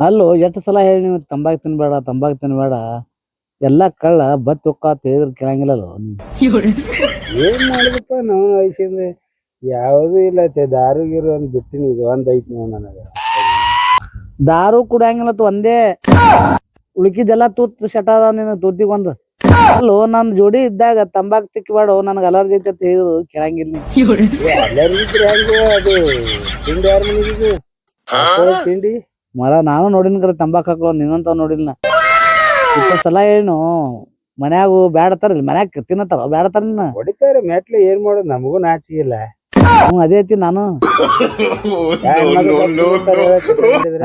ಅಲ್ಲೋ ಎಷ್ಟು ಸಲ ಹೇಳಿ ನೀವು ತಂಬಾಕು ತಿನ್ಬೇಡ ತಂಬಾಕು ತಿನ್ಬೇಡ ಎಲ್ಲಾ ಕಳ್ಳ ಬತ್ ಹೊಕ್ಕ ಹೇಳಿದ್ರ ಕೇಳಂಗಿಲ್ಲಲ್ಲೋ ನೀ. ಏನ್ ಮಾಡಿದಪ್ಪ ನಾವು ವಯಸ್ಸಿಂದ ಯಾವ್ದು ಇಲ್ಲ ದಾರು ಗೀರು ಒಂದ್ ಬಿಟ್ಟಿನಿ ಇದು ಒಂದ್ ಐತಿ ನೋಡ್ ನನಗ. ದಾರು ಕುಡಿಯಂಗಿಲ್ಲ ಒಂದೇ ಉಳ್ಕಿದೆಲ್ಲ ತೂತ್ ಶಟ ಅದಾವ ನಿನ್ನ ತೂತಿಗೊಂದು. ಅಲ್ಲೋ ನನ್ ಜೋಡಿ ಇದ್ದಾಗ ತಂಬಾಕ್ ತಿಕ್ಬೇಡ ನನಗ ಅಲರ್ಜಿ ಐತಿ ಅಂತ ಹೇಳಿದ್ರು ಕೇಳಂಗಿಲ್ಲ ನೀ. ಅಲ್ಲರಿದ್ರೆ ಹೆಂಗ ಅದು ತಿಂಡಿ ಯಾರ ಮನೆಗಿದು ತಿಂಡಿ ಮರ ನಾನು ನೋಡಿನ ಕರೆ ತಂಬಾಕ್ ಹಾಕೋ ನಿನ್ನಂತ ನೋಡಿಲ್ಲ. ಸಲ ಏನು ಮನ್ಯಾಗು ಬ್ಯಾಡತಾರ ಮನ್ಯಾಗ ತಿನ್ನತಾರ ಬ್ಯಾಡತಾರ ನಿನ್ನ. ಹೊಡಿತಾರೆ ಮೆಟ್ಲು ಏನ್ ಮಾಡೋದು ನಮಗೂ ನಾಚಿಕೆ ಇಲ್ಲ. ಅದೇ ಐತಿ ನಾನು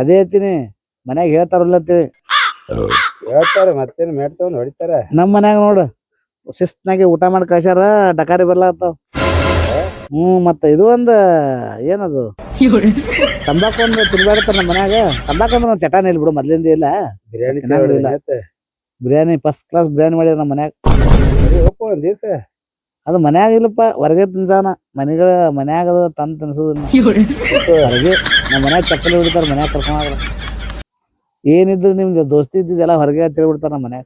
ಅದೇ ಐತೀನಿ ಮನ್ಯಾಗ ಹೇಳ್ತಾರಲ್ಲ ಹೇಳ್ತಾರ ಮತ್ತೇನ್ ಮೆಟ್ ತಗೊಂಡ್ ಹೊಡಿತಾರ. ನಮ್ ಮನ್ಯಾಗ ನೋಡು ಶಿಸ್ತ್ನಾಗೆ ಊಟ ಮಾಡಿ ಕಳ್ಸ್ಯಾರ ಡಕಾರಿ ಬರ್ಲಾತಾವ. ಮತ್ತ ಇದು ಒಂದ್ ಏನದು ತಂಬಾಕು ಒಂದು ತಿನ್ಬೇಡತಾರ ನಮ್ಮ ಮನ್ಯಾಗ. ತಂಬಾಕು ಅಂದ್ರೆ ಒಂದ್ ಚಟಾನ ಇಲ್ಲ ಬಿಡು ಮೊದ್ಲಿಂದ ಇಲ್ಲ. ಬಿರಿಯಾನಿ ಫಸ್ಟ್ ಕ್ಲಾಸ್ ಬಿರಿಯಾನಿ ಮಾಡ್ಯಾರ ನಮ್ಮ ಮನ್ಯಾಗ. ಒಂದ್ ದಿವ್ಸ ಅದು ಮನ್ಯಾಗ ಇಲ್ಲಪ್ಪ ಹೊರಗೆ ತಿಂತಾನ ಮನ್ಯಾಗ ತಂದ್ ತಿನ್ಸೋದಿಲ್ಲ. ಹೊರಗೆ ನಮ್ಮ ಮನ್ಯಾಗ ಚಪ್ಪಲಿ ಹೊಡಿತಾರ ಮನ್ಯಾಗ ಕರ್ಕೊಂಡ್ ಏನಿದ್ರು ನಿಮ್ದು ದೋಸ್ತಿ ಇದ್ದಿದ್ದೆಲ್ಲ ಹೊರಗೆ ಅಂತ ಹೇಳ್ಬಿಡ್ತಾರ ನಮ್ಮ ಮನ್ಯಾಗ.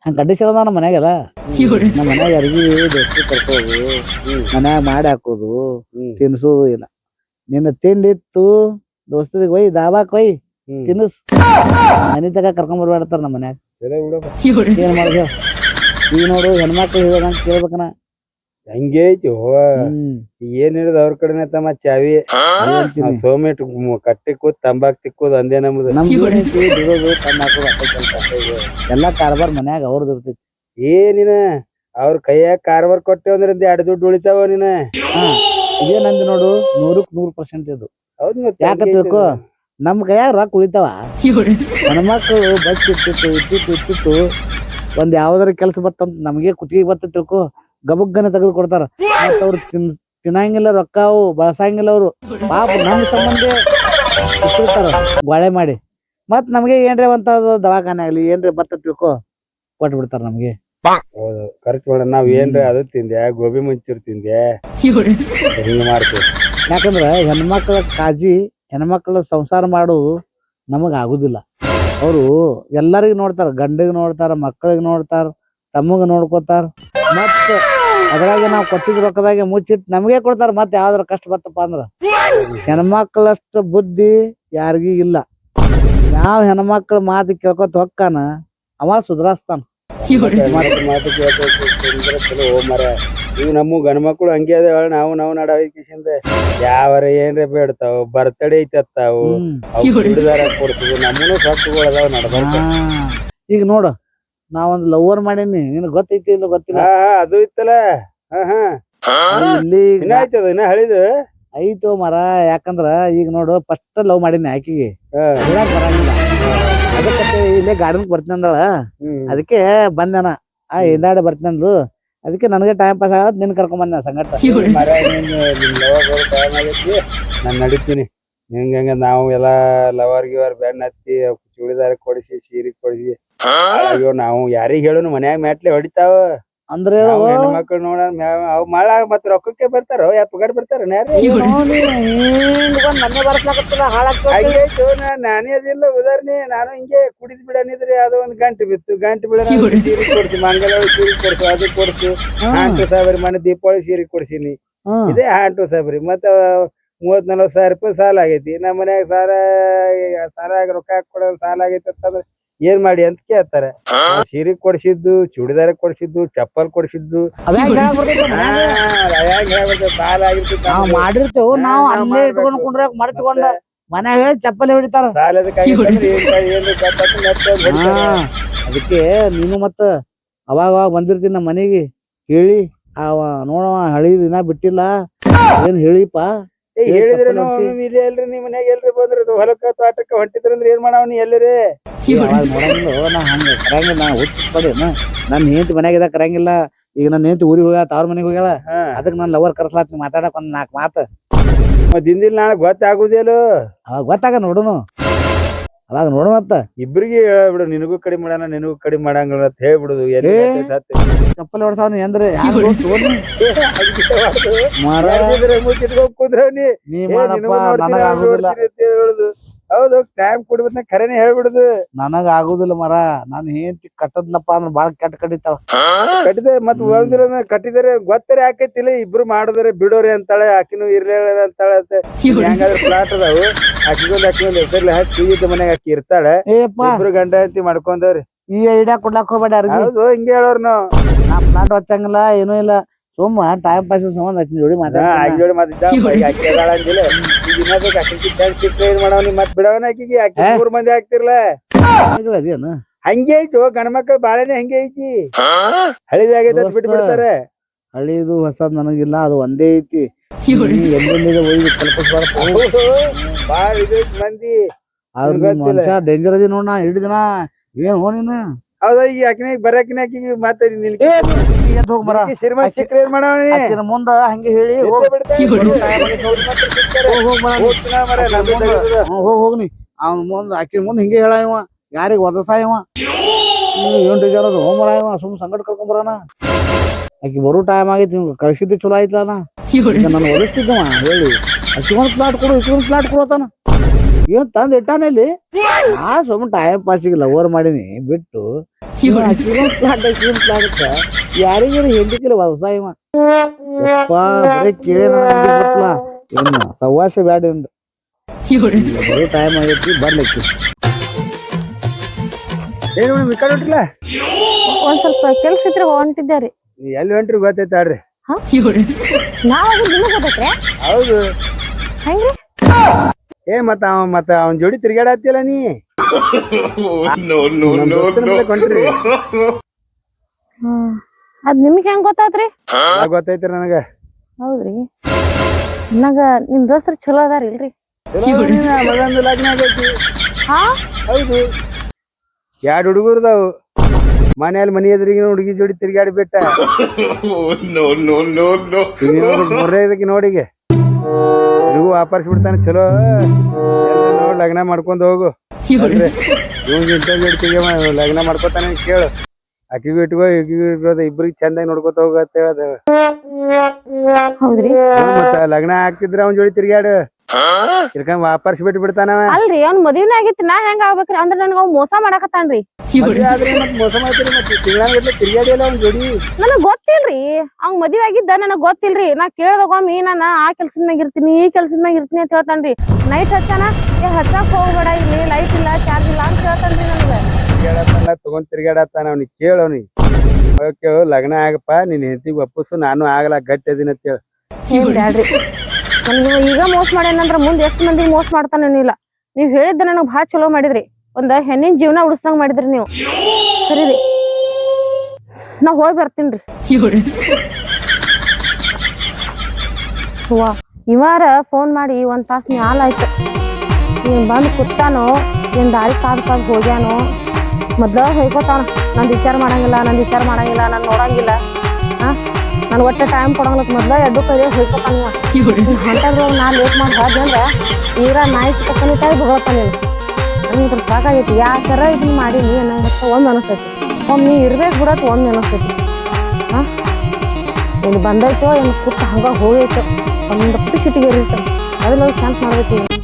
ಹಂಗ ಕಂಡೀಷನ್ ಅದ ನಮ್ಮ ಮನ್ಯಾಗೆಲ್ಲ. ನಮ್ಮ ಮನ್ಯಾಗ ಅರ್ಗಿ ದೋಸ್ತಿ ಕರ್ಕೋದು ಮನ್ಯಾಗ ಮಾಡಿ ಹಾಕೋದು ತಿನ್ಸೋದು ಇಲ್ಲ. ನಿನ್ನ ತಿಂಡಿತ್ತು ದೋಸ್ತಿಗೆ ಒಯ್ ದಾಬಾಕ್ ಒಯ್ ತಿನ್ನಿಸ್ ಮನಿ ತಗ ಕರ್ಕೊಂಡ್ ಬರ್ಬೇಡ್ತಾರ ನಮ್ಮ ಮನ್ಯಾಗ. ಏನ್ ಮಾಡಿದ ಈಗ ನೋಡು ಹೆಣ್ಮಕ್ಳು ಹೇಳ್ದಂಗ ಕೇಳ್ಬೇಕನ ಹಂಗೆ ಐತಿ. ಏನ್ ಹೇಳಿದ ಅವ್ರ ಕಡೆನೆ ತಮ್ಮ ಚಾವಿ ಸೋಮೇಟ್ ಕಟ್ಟಿ ಕೂತ್ ತಂಬಾಕ್ ತಿಕ್ಕೋದು ಅಂದೇ ನಮ್ದು. ಬಿಡೋದು ತಂದ್ ಹಾಕೋದು ಎಲ್ಲಾ ಕಾರ್ಬಾರ್ ಮನ್ಯಾಗ ಅವ್ರದ್ದು ಇರ್ತೈತಿ. ಏನಿನ ಅವ್ರ ಕೈಯಾಗ ಕಾರ್ಬಾರ್ ಕೊಟ್ಟೆ ಅಂದ್ರೆ ಎರಡು ದುಡ್ಡು ಉಳಿತಾವ ನೀನ. ಇದೇನಂದ್ ನೋಡು 100% ಇದು. ಹೌದ್ ಯಾಕ ತಿಳ್ಕೊ ನಮ್ ಕೈಯಾಗ ರೊಕ್ಕ ಉಳಿತಾವ. ಹೆಣ್ಮಕ್ಳು ಬಸ್ ಇಟ್ಟಿತ್ತು ಒಂದ್ ಯಾವ್ದಾರ ಕೆಲ್ಸ ಬತ್ತಂತ ನಮ್ಗೆ ಕುತ್ತಿಗೆ ಬತ್ತ ತಿಳ್ಕೊ ಗಬುಗ್ಗನ ತೆಗೆದು ಕೊಡ್ತಾರ. ಮತ್ತ ಅವ್ರು ತಿನ್ನಂಗಿಲ್ಲ ರೊಕ್ಕ ಅವು ಬಳಸಂಗಿಲ್ಲ ಅವ್ರು. ಪಾಪ ನಮ್ ಸಂಬಂಧ ಇಟ್ಟಿರ್ತಾರ ಗೋಳೆ ಮಾಡಿ ಮತ್ ನಮ್ಗೆ ಏನ್ರಿ ಅಂತ ದವಾಖಾನೆ ಆಗ್ಲಿ ಏನ್ರಿ ಬತ್ತ ತಿಳ್ಕೊ ಕೊಟ್ಟು ಬಿಡ್ತಾರ ನಮ್ಗೆ. ಹೌದು ಖರ್ಚು ಮಾಡ ನಾವ್ ಏನ್ರಿ ಅದು ತಿಂದೆ ಗೋಬಿ ಮಂಚೂರಿ ತಿಂದೆ ಹಿಂಗ್ ಮಾಡ್ತೀವಿ. ಯಾಕಂದ್ರ ಹೆಣ್ಮಕ್ಳ ಕಾಳಜಿ ಹೆಣ್ಮಕ್ಳ ಸಂಸಾರ ಮಾಡೋದು ನಮಗ ಆಗುದಿಲ್ಲ. ಅವರು ಎಲ್ಲರಿಗೂ ನೋಡ್ತಾರ, ಗಂಡಿಗೆ ನೋಡ್ತಾರ, ಮಕ್ಕಳಿಗೆ ನೋಡ್ತಾರ, ತಮ್ಮಗ ನೋಡ್ಕೋತಾರ. ಮತ್ತ ಅದ್ರಾಗ ನಾವ್ ಕೊಟ್ಟಿದ್ ರೊಕ್ಕದಾಗೆ ಮುಚ್ಚಿಟ್ಟು ನಮ್ಗೆ ಕೊಡ್ತಾರ. ಮತ್ ಯಾವ್ದಾರ ಕಷ್ಟ ಬತ್ತಪ್ಪ ಅಂದ್ರ ಹೆಣ್ಮಕ್ಳಷ್ಟು ಬುದ್ಧಿ ಯಾರಿಗೂ ಇಲ್ಲ. ನಾವ್ ಹೆಣ್ಮಕ್ಳ ಮಾತು ಕೇಳ್ಕೊತ ಹೊಕ್ಕಾನ ಅವ ಸುಧಾರಿಸ್ತಾನ. ಮಾತು ಚಲೋ ಮರ ಇವ್ ನಮ್ಮ ಗಂಡ ಮಕ್ಳು ಹಂಗೆ ಅದಾವ. ನಾವು ನಡವಕಿಸಿಂದ ಯಾವರ ಏನ್ರ ಬೇಡ್ತಾವ ಬರ್ತಡೇ ಐತತ್ತಾವು ಹುಡುದಾರ ಕೊಡ್ತದ ನಮ್ಮನು ಸೊಕ್ಕುಗಳು ಅದಾವ ನಡ್ಬಾರ್ದ. ಈಗ ನೋಡ ನಾವೊಂದ್ ಲವರ್ ಮಾಡೀನಿ ನಿನಗ್ ಗೊತ್ತೈತಿ ಇಲ್ಲ ಗೊತ್ತಿಲ್ಲ. ಅದು ಇತ್ತಲ್ಲ ಇಲ್ಲಿ ಆಯ್ತದ ಇನ್ನ ಹಳಿದು ಐತೋ ಮರ. ಯಾಕಂದ್ರ ಈಗ ನೋಡು ಫಸ್ಟ್ ಲವ್ ಮಾಡೀನಿ ಆಕಿಗೆ ಬರಂಗಿಲ್ಲ. ಅದಕ್ಕೆ ಇಲ್ಲೇ ಗಾರ್ಡನ್ ಬರ್ತೀನಿ ಅಂದಳ. ಅದಕ್ಕೆ ಬಂದನ ಹಿಂದಾಡೆ ಬರ್ತೀನಿ ಅಂದ್ಲು. ಅದಕ್ಕೆ ನನಗೆ ಟೈಮ್ ಪಾಸ್ ಆಗತ್ ನಿನ್ ಕರ್ಕೊಂಡ್ ಬಂದ ಸಂಗಟ. ನಾನ್ ನಡಿತೀನಿ ಹಿಂಗ ನಾವು ಎಲ್ಲಾ ಲವರ್ ಗಿವರ್ ಬೆಣ್ಣ ಹತ್ತಿ ಚೂಡಿದಾರ ಕೊಡಿಸಿ ಸೀರೆ ಕೊಡಿಸಿ ನಾವು ಯಾರಿಗ ಹೇಳುನು ಮನ್ಯಾಗ ಮ್ಯಾಟ್ಲೆ ಹೊಡಿತಾವ ಅಂದ್ರೆ ಹೆಣ್ಮಕ್ಳು ನೋಡ ಅವ್ ಮಳ ಮತ್ ರೊಕ್ಕಕ್ಕೆ ಬರ್ತಾರ ಪಗಾರ್ ಬರ್ತಾರ. ನಾನೇ ಅದಿಲ್ಲ ಉದಾಹರಣೆ ನಾನು ಹಿಂಗೆ ಕುಡಿದ್ ಬಿಡನಿದ್ರೆ ಯಾವ್ದೋ ಒಂದ್ ಗಂಟೆ ಬಿತ್ತು ಗಂಟೆ ಬಿಡ ಸೀರೆ ಕೊಡ್ತು ಮಂಗಲ ಸೀರೆ ಕೊಡ್ತು ಅದು ಕೊಡ್ತು. ಹಾಂಟು ಸಾಬರಿ ಮನೆ ದೀಪಾವಳಿ ಸೀರೆ ಕೊಡ್ಸಿನಿ ಇದೇ ಹಾಂಟು ಸಾಬರಿ. ಮತ್ತ 30-40 ಸಾವಿರ ರೂಪಾಯಿ ಸಾಲ ಆಗೈತಿ ನಮ್ಮ ಮನ್ಯಾಗ. ಸಾಲ ರೊಕ್ಕ ಕೊಡೋ ಸಾಲ ಆಗೈತಿ ಅಂತಂದ್ರೆ ಏನ್ ಮಾಡಿ ಅಂತ ಕೇಳ್ತಾರ. ಸೀರೆ ಕೊಡ್ಸಿದ್ದು ಚೂಡಿದಾರ ಕೊಡ್ಸಿದ್ದು ಚಪ್ಪಲ್ ಕೊಡ್ಸಿದ್ದು ಸಾಲ ಮಾಡಿರ್ತೇವ್ ನಾವ್ ಅಲ್ಲೇ ಇಟ್ಕೊಂಡ್ ಕುಂಡ್ರಾಗ ಮರ್ಚ್ಕೊಂಡ ಮನ್ಯಾಗ ಚಪ್ಪಲಿ ಹೊಡಿತಾರ. ಅದಕ್ಕೆ ನೀನು ಮತ್ತ ಅವಾಗ ಬಂದಿರ್ತೀನಿ ನಮ್ಮ ಮನೆಗೆ ಹೇಳಿ ಅವ ನೋಡವ ಹಳಿ ದಿನ ಬಿಟ್ಟಿಲ್ಲ ಏನ್ ಹೇಳಿಪಾ ಹೇಳಿದ್ರೆ ಇದೆ ಅಲ್ರಿ ನಿಮ್ ಮನ್ಯಾಗ ಎಲ್ರಿ ಬಂದ್ರಿ ಹೊಲಕ್ಕ ತೋಟಕ್ಕ ಹೊಂಟಿದ್ರಂದ್ರ ಏನ್ ಮಾಡವ್ ನೀ ಎಲ್ಲರಿ ನೋಡಂಗಿಲ್ಲ. ನಾ ಹಂಗ ಕರಂಗಿಲ್ಲ ನಾ ಹುಚ್ಚಿಸ್ಕೊಡೇನ ನನ್ ಹೆಂಡತಿ ಮನ್ಯಾಗ ಇದಾಗ ಕರಂಗಿಲ್ಲ. ಈಗ ನನ್ನ ಹೆಂಡತಿ ಊರಿಗೆ ಹೋಗ್ಯಾಳ ತವ್ರ ಮನೆಗೆ ಹೋಗ್ಯಾಳ. ಅದಕ್ಕೆ ನನ್ ಲವರ್ ಕರ್ಸ್ಲಾತ್ ಮಾತಾಡಕ್ ಒಂದ್ 4 ಮಾತು ದಿಂದಿಲ್ ನಾಳೆ ಗೊತ್ತಾಗುದಿಲ್ಲ. ಅವಾಗ ಗೊತ್ತಾಗ ನೋಡುನು ಅದಾಗ ನೋಡ ಮತ್ತ ಇಬ್ರಿಗೆ ಹೇಳ್ಬಿಡು, ನಿನಗೂ ಕಡಿಮೆ ಮಾಡಣ ನಿನಗೂ ಕಡಿಮೆ ಮಾಡಂಗಿಲ್ಲ ಅಂತ ಹೇಳ್ಬಿಡುದು. ಎಲ್ಲಿ ಏ. ಹತ್ತೈತ್ ಹತ್ತೈತ್. ಚಪ್ಪಲಿ ಹೊಡ್ಸಾವ ಅಂದ್ರೆ ಮರ ಮುಚ್ಚಿಟ್ಕೊಂಡ್ ಕುಂದ್ರವ್ನಿ. ನೀ ಏ, ಮಾಡಪ್ಪ ನಿನಗೂ ನೋಡ್ತೀನಿ, ನನಗ ಅವ್ನು ಆಗುದಿಲ್ಲ ನೋಡ್ತೀನಿ ಅಂತ ಹೇಳುದು. ಹೌದು, ಟೈಮ್ ಕೊಡ್ಬೇಕ ಖರೇನೆ ಹೇಳ್ಬಿಡುದು. ನನಗ ಆಗುದಿಲ್ಲ ಮರ. ನಾನು ಹೆಂಡತಿ ಕಟ್ಟದ್ಲಪ್ಪ ಅಂದ್ರೆ ಬಾಳ ಕೆಟ್ಟ ಕಡಿತಾವ. ಕಟ್ಟಿದೆ ಮತ್ ಒಂದಿರ ಕಟ್ಟಿದರೆ ಗೊತ್ತರೆ ಆಕೈತಿಲ್ಲ, ಇಬ್ರು ಮಾಡಿದ್ರೆ ಬಿಡೋರಿ ಅಂತಾಳೆ, ಆಕಿನೂ ಇರ್ಲಿಲ್ಲ ಅಂತಾಳೆ. ಹೆಂಗಾದ್ರೆ ಫ್ಲಾಟ್ ಅದಾವು, ಆಕಿಗೊಂದ್ ಹೆಸರ್ಲಿ ಹಾಕಿ ಇದ್ದ ಮನ್ಯಾಗ ಆಕಿ ಇರ್ತಾಳೆ. ಏಪ್ಪ ಇಬ್ರು ಗಂಡ ಹೆಂಡತಿ ಮಾಡ್ಕೊಂಡವ್ರಿ. ಈ ಐಡಿಯಾ ಕೊಡ್ಲಾಕ್ ಹೋಗ್ಬೇಡ ಯಾರಿಗೂ. ಹೌದು, ಹಿಂಗೆ ಹೇಳೋರ್ ನಾವು. ನಾ ಪ್ಲಾಟ್ ಹಚ್ಚಂಗಿಲ್ಲ ಏನೂ ಇಲ್ಲ. ಸುಮ್ಮ ಟೈಮ್ ಪಾಸ್ ಸಂಬಂಧ ಹಚ್ಚಿನ ಜೋಡಿ ಆಕಿ ಮಾತಾಡ್ತೀನಿ. ಜೋಡಿ ಮಾತಿದ್ದ ಆಕಿ ಅದಾಳ ಅಂದಿಲ್ಲ. ಈಗ ಇನ್ನೊಂದು ಆಕಿಗೆ ಚಾನ್ಸ್ ಸಿಕ್ಕರೆ ಏನ್ ಮಾಡವ್ನಿ, ಮತ್ ಬಿಡವನ ಆಕಿಗೆ. ಆಕಿ 3 ಮಂದಿ ಆಗ್ತಿರ್ಲ. ಅದೇನು ಹಂಗೆ ಐತು ಗಂಡ ಮಕ್ಳ ಬಾಳೆನೆ ಹಂಗೆ ಐತಿ. ಹಳಿದಾಗೈತೆ ಅಂತ ಬಿಟ್ಟು ಬಿಡ್ತಾರೆ. ಹಳಿದು ಹೊಸದ್ ನನಗಿಲ್ಲ, ಅದು ಒಂದೇ ಐತಿ. ಎಲ್ಲೆಲ್ಲಿಗೆ ಒಯ್ದು ಕಲ್ಪಿಸ್ಬಾರ್ದು. ಹೌದು, ಬಾಳ ಇದೈತಿ ಮಂದಿ. ಆದ್ರ ಮನುಷ್ಯ ಡೇಂಜರ್ ಅದಿ ನೋಡ್. ನಾ ಹಿಡಿದ ದಿನ ಏನ್ ಹೋ ನೀನು. ಹೌದಾ, ಈಗ ಆಕಿನ ಬರಕಿನ ಆಕಿಗೆ ಮತ್ತೆ ಹೋಗ್ ಬರ ಶ್ರೀಮಂತ ಸಿಕ್ಕರೆ ಏನ್ ಮಾಡವ್ನಿ. ಆಕಿನ ಮುಂದ ಹಂಗೆ ಹೇಳಿ ಹೋಗ್ ಎಲ್ಲಿ ಬಿಡ್ತಾನೆ? ಬರೋ time ಅಲ್ಲಿ ನೋಡಿ ಮತ್ತೆ ಸಿಗ್ತಾರೆ. ಹೋಗ್ ಬರ. ಹೋಗ್ತೀನ ಮರೆ, ನಮ್ದು ತೆಗ್ದಿದೆ. ಹೋಗ್ನಿ ಅವ್ನ ಮುಂದ ಆಕಿನ ಮುಂದ ಹಿಂಗೆ ಹೇಳ ಇವ ಯಾರಿಗ ಒದಸ ಇವ ಏನ್ ಡೇಂಜರ್ ಅದು ಹೋಗ್ ಮರ. ಇವ ಸುಮ್ ಸಂಗಟ ಕರ್ಕೊಂಬರಾನ. ಆಕಿ ಬರೋ ಟೈಮ್ ಆಗೈತಿ. ನಿಮ್ಗೆ ಕಳ್ಸಿದ್ದೆ ಚಲೋ ಆಯ್ತಲ್ಲ. ನಾನು ಒದಸ್ತಿದ್ದವ ಹೇಳಿ ಅಕ್ಕಿಗೊಂದು ಪ್ಲಾಟ್ ಕೊಡು ಇಕ್ಕೊಂದು ಪ್ಲಾಟ್ ಕೊಡತಾನ. ಏನ್ ತಂದ್ ಇಟ್ಟಾನ ಇಲ್ಲಿ. ಆ ಸುಮ್ ಟೈಮ್ ಪಾಸಿಗೆ ಲವರ್ ಮಾಡೀನಿ ಬಿಟ್ಟು ಅಕ್ಕಿಗೊಂದು ಪ್ಲಾಟ್ ಅಕ್ಕಿಗೊಂದು ಪ್ಲಾಟ್ ಯಾರಿಗಾರ ಹೆಂಡತಿಲ್ಲ ಹೊಸ ಇವ. ಯಪ್ಪ ಬರೀ ಕೇಳಿ ನನಗ ಇನ್ನು ಸವಾಸ ಬ್ಯಾಡ ಇಂದ ಬರೋ ಟೈಮ್ ಆಗೈತಿ ಬರ್ಲಿಕ್ಕೆ. ಏನು ಮೇಡಮ್ ಈ ಕಡೆ ಹೊಂಟಿಲ್ಲ? ಒಂದ್ ಸ್ವಲ್ಪ ಕೆಲ್ಸ ಇದ್ರೆ ಹೊಂಟಿದ್ದೇರಿ. ಎಲ್ಲಿ ಹೊಂಟ್ರಿ ಗೊತ್ತೈತೆ ಆಡ್ರಿ. ನಾವ್ ನಿಮಗ್ ಗೊತ್ತೈತ್ರಿ? ಹೌದು. ಹೆಂಗ್ರಿ? ಮತ್ತ ಅವನ್ ಜೋಡಿ ತಿರ್ಗಾಡತ್ತಿಲ್ಲ ನೀ. ಹೊಂಟ್ರಿ ಅದ್ ನಿಮ್ಗ್ ಹೆಂಗ್ ಗೊತ್ತಾತ್ರಿ? ಗೊತ್ತೈತ್ರಿ ನನಗ. ಹೌದ್ರಿ, ನನಗ ನಿಮ್ ದೋಸ್ತ್ರ ಚಲೋ ಅದಾರ ಇಲ್ರಿ? ಮಗಂದು ಲಗ್ನ ಆಗೈತಿ. ಹಾ, ಹೌದು, 2 ಹುಡುಗರ್ದಾವು. ಮನೆಯಲ್ಲಿ ಮನಿ ಎದುರಿಗೆ ಹುಡುಗಿ ಜೋಡಿ ತಿರ್ಗಾಡಿ ಬಿಟ್ಟ. ಮೂರನೇದಕ್ಕೆ ನೋಡಿಗೆ ಹುಡುಗು ವಾಪಸ್ ಬಿಡ್ತಾನೆ. ಚಲೋ ನೋಡಿ ಲಗ್ನ ಮಾಡ್ಕೊಂಡ್ ಹೋಗು. ಜೋಡಿ ಲಗ್ನ ಮಾಡ್ಕೊತಾನೆ ಕೇಳು. ಆಕಿಗೂ ಇಟ್ಕೋ ಈಗಿಗೂ ಇಟ್ಕೋದ, ಇಬ್ರಿಗೆ ಚಂದಾಗಿ ನೋಡ್ಕೊತ ಹೋಗ ಅಂತ ಹೇಳ್ದ. ಹೌದ್ರಿ. ಮತ್ತ ಲಗ್ನ ಆಗ್ತಿದ್ರ ಅವ್ನ ಜೋಡಿ ತಿರ್ಗಾಡು. ತಿರ್ಕೊಂಡ್ ವಾಪಸ್ ಬಿಟ್ಟು ಬಿಡ್ತಾನವ. ಅಲ್ರಿ ಅವ್ನ ಮದ್ವಿನ ಆಗಿತ್ತು, ನಾ ಹೆಂಗ್ ಆಗ್ಬೇಕ್ರಿ? ಅಂದ್ರ ನನ್ಗ ಅವ್ ಮೋಸ ಮಾಡಾಕತ್ತಾನ್ರಿ. ಆದ್ರೆ ಮತ್ ಮೋಸ ಮಾಡ್ತೀರಿ. ಮತ್ತೆ ತಿಂಗಳಾಗಟ್ಲೆ ತಿರ್ಗಾಡಿ ಅಲ್ಲ ಅವ್ನ ಜೋಡಿ. ನನಗ್ ಗೊತ್ತಿಲ್ರಿ ಅವ್ನ್ ಮದ್ವಿ ಆಗಿದ್ದ, ನನಗ್ ಗೊತ್ತಿಲ್ರಿ. ನಾ ಕೇಳ್ದಗೊಮ್ಮಿ ನಾನ ಆ ಕೆಲ್ಸದ ಮ್ಯಾಗ ಇರ್ತೀನಿ ಈ ಕೆಲ್ಸದ ಮ್ಯಾಗ ಇರ್ತೀನಿ ಅಂತ ಹೇಳ್ತಾನ್ರಿ. ನೈಟ್ ಹಚ್ಚಾನ, ಹಚ್ಚಾಕ್ ಹೋಗ್ಬೇಡ, ಇಲ್ಲಿ ಲೈಟ್ ಇಲ್ಲ ಚಾರ್ಜ್ ಇಲ್ಲ ಅಂತ ಹೇಳ್ತಾನ್ರಿ ನನಗ. ಕೇಳತ್ತಲ್ಲ ತಗೊಂಡ್ ತಿರ್ಗಾಡತ್ತಾನ. ಅವ್ನಿಗೆ ಕೇಳವ್ನಿ ಕೇಳು, ಲಗ್ನ ಆಗಪ್ಪ, ನಿನ್ ಹೆಂಡತಿಗೆ ಒಪ್ಪಸು, ನಾನು ಆಗಲ್ಲ ಗಟ್ಟಿ ಅದೀನಿ ಅಂತ ಹೇಳು. ಏನ್ ಬ್ಯಾಡ್ರಿ, ನನ್ಗೆ ಈಗ ಮೋಸ ಮಾಡ್ಯಾನಂದ್ರ ಮುಂದ್ ಎಷ್ಟ್ ಮಂದಿಗೆ ಮೋಸ ಮಾಡ್ತಾನೇನಿಲ್ಲ. ನೀವ್ ಹೇಳಿದ್ದ ನನಗ್ ಭಾಳ ಚಲೋ ಮಾಡಿದ್ರಿ. ಒಂದ್ ಹೆಣ್ಣಿನ ಜೀವನ ಉಳಿಸ್ದಂಗ ಮಾಡಿದ್ರಿ ನೀವು. ಸರಿ ರೀ, ನಾ ಹೋಗಿ ಬರ್ತೀನ್ರಿ. ಇವಾರ ಫೋನ್ ಮಾಡಿ 1 ತಾಸ್ ಮ್ಯಾಲ ಆಯ್ತು. ನೀನ್ ಬಂದ್ ಕುತ್ತಾನೋ ಏನ್ ದಾರಿ ಕಾದ್ ಹೋಗ್ಯಾನೋ. ಮೊದ್ಲ ಹೊಯ್ಕೋತಾನ, ನಂದ್ ವಿಚಾರ ಮಾಡಂಗಿಲ್ಲ ನಾನ್ ನೋಡಂಗಿಲ್ಲ. ನನ್ ಒಟ್ಟೆ ಟೈಮ್ ಕೊಡಂಗಿಲ್ಲ. ಮೊದ್ಲ ಎದ್ದು ಕೈ ಹೊಯ್ಕೋತಾನ. ಹೊಂಟಾದ್ರು ನಾ ಲೇಟ್ ಮಾಡಿ ಹೋದ್ನಿ ಅಂದ್ರ ತೀರ ನಾಯಿ ಚಿಕ್ಕನಿತಾಗಿ ಭಗವತ್ತ ನೀನು. ನಂಗೆ ಸಾಕಾಗೈತಿ. ಯಾಕಾರ ಇದನ್ನ ಮಾಡೀನಿ ಅನ್ನಂಗತ್ತ ಒಂದ್ ಅನಿಸ್ತೈತಿ. ನೀ ಇರ್ಬೇಕು ಬಿಡತ್ ಒಂದ್ ಅನಿಸ್ತೈತಿ. ಇಲ್ಲಿ ಬಂದೈತೋ ಏನ್ ಕುತ್ತ ಹಂಗ ಹೋಗೈತೋ, ಒಂದ್ ಪುಟ್ಟ ಸಿಟಿಗೆ ಇರ್ತೈತಿ. ಅದನ್ನ ಚಾನ್ಸ್ ಮಾಡ್ಬೇಕು.